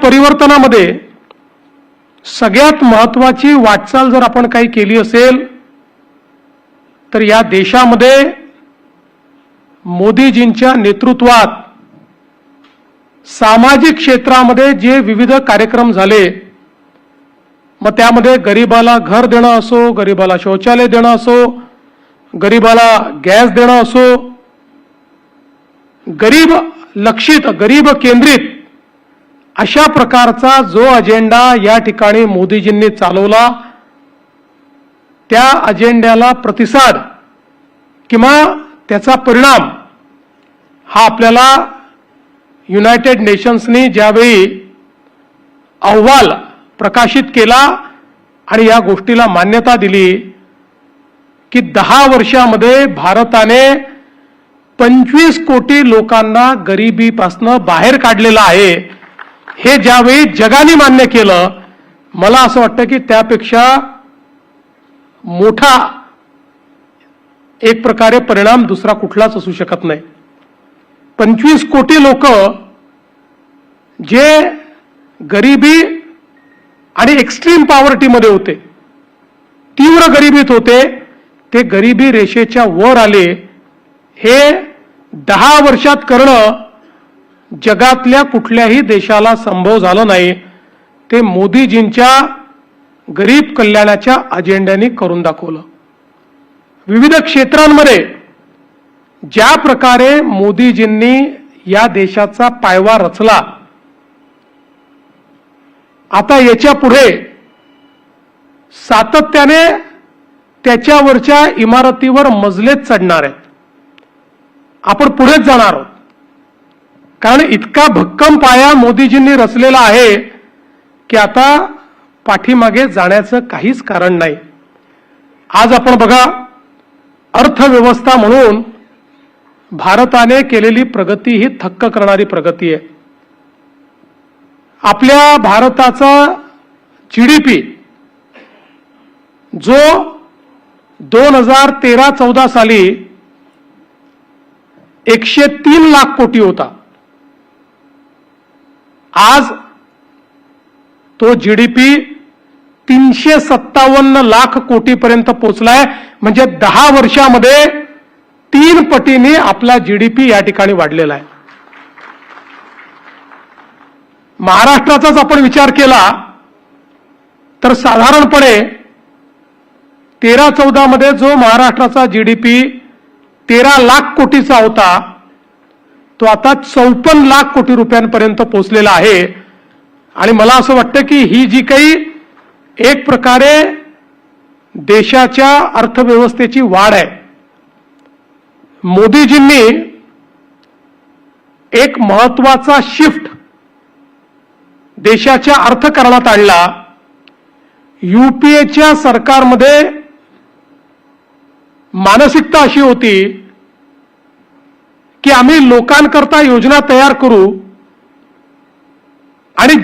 परिवर्तनामध्ये सगळ्यात महत्त्वाची वाटचाल जर आपण काही केली असेल तर या देशामध्ये मोदीजींच्या नेतृत्वात सामाजिक क्षेत्रामध्ये जे विविध कार्यक्रम झाले, मग त्यामध्ये गरीबाला घर देणं असो, गरीबाला शौचालय देणं असो, गरीबाला गॅस देणं असो, गरीब लक्षित गरीब केंद्रित अशा प्रकारचा जो अजेंडा या ठिकाणी मोदीजींनी चालवला, त्या अजेंड्याला प्रतिसाद किंवा त्याचा परिणाम हा आपल्याला युनायटेड नेशन्सनी ज्यावेळी अहवाल प्रकाशित केला आणि या गोष्टीला मान्यता दिली की 10 वर्षामध्ये भारताने 25 कोटी लोकांना गरिबीपासून बाहेर काढलेलं आहे, हे ज्यावेळी जगाने मान्य केलं, मला असं वाटतं की त्यापेक्षा मोठा एक प्रकारे परिणाम दुसरा कुठलाच असू शकत नाही। 25 कोटी लोक जे गरिबी आणि एक्स्ट्रीम पॉवर्टीमध्ये होते, तीव्र गरिबीत होते, ते गरिबी रेषेच्या वर आले। हे 10 वर्षात करणं जगातल्या कुठल्याही देशाला संभव झालं नाही, ते मोदीजींच्या गरीब कल्याणाच्या अजेंड्याने करून दाखवलं। विविध क्षेत्रांमध्ये ज्या प्रकारे मोदीजींनी या देशाचा पायवा रचला, आता याच्या पुढे सातत्याने त्याच्यावरच्या इमारतीवर मजलेच चढणार आहेत। आपण पुढेच जाणार आहोत, कारण इतका भक्कम पाया मोदीजींनी रचलेला आहे की आता पाठीमागे जाण्याचं काहीच कारण नाही। आज आपण बघा, अर्थव्यवस्था म्हणून भारताने केलेली प्रगती ही थक्क करणारी प्रगती आहे। आपल्या भारताचा जीडीपी जो 2013-14 साली 103 लाख कोटी होता, आज तो जीडीपी 357 लाख कोटीपर्यंत पोहोचलाय। म्हणजे 10 वर्षामध्ये 3 पटीने आपला जीडीपी या ठिकाणी वाढलेला आहे। महाराष्ट्राचाच आपण विचार केला तर साधारणपणे 13-14 मध्ये जो महाराष्ट्राचा जीडीपी 13 लाख कोटीचा होता, तो आता 54 लाख कोटी रुपयांपर्यंत पोहोचलेला आहे। आणि मला असं वाटतं की ही जी काही एक प्रकारे देशाच्या अर्थव्यवस्थेची वाढ आहे, मोदीजींनी एक महत्वाचा शिफ्ट देशाच्या अर्थकारणात आणला। यूपीएच्या सरकारमध्ये मानसिकता अशी होती की आम्ही लोकांकरता योजना तयार करू आणि